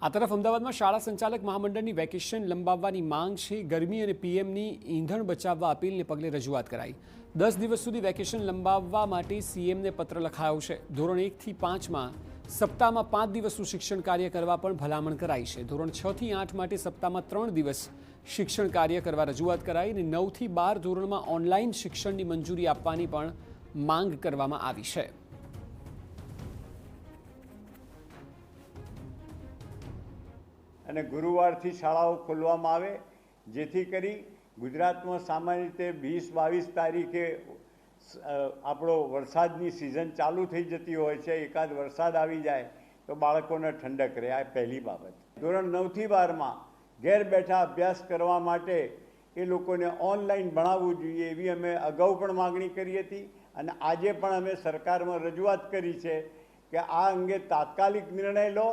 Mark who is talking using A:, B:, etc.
A: આ તરફ અમદાવાદમાં શાળા સંચાલક મહામંડળની વેકેશન લંબાવવાની માંગ છે। ગરમી અને પીએમની ઈંધણ બચાવવા અપીલને પગલે રજૂઆત કરાઈ। 10 દિવસ સુધી વેકેશન લંબાવવા માટે સીએમને પત્ર લખાયો છે। ધોરણ 1 થી 5માં સપ્તાહમાં 5 દિવસનું શિક્ષણ કાર્ય કરવા પણ ભલામણ કરાઈ છે। ધોરણ 6 થી 8 માટે સપ્તાહમાં 3 દિવસ શિક્ષણ કાર્ય કરવા રજૂઆત કરાઈ અને 9 થી 12 ધોરણમાં ઓનલાઈન શિક્ષણની મંજૂરી આપવાની પણ માંગ કરવામાં આવી છે।
B: અને ગુરુવારથી શાળાઓ ખોલવામાં આવે જેથી કરી ગુજરાતમાં સામાન્ય રીતે 20-22 તારીખે આપણો વરસાદની સિઝન ચાલુ થઈ જતી હોય છે। એકાદ વરસાદ આવી જાય તો બાળકોને ઠંડક રહે। આ પહેલી બાબત। ધોરણ 9 થી 12માં ઘેર બેઠા અભ્યાસ કરવા માટે એ લોકોને ઓનલાઈન ભણાવવું જોઈએ એવી અમે અગાઉ પણ માગણી કરી હતી અને આજે પણ અમે સરકારમાં રજૂઆત કરી છે કે આ અંગે તાત્કાલિક નિર્ણય લો।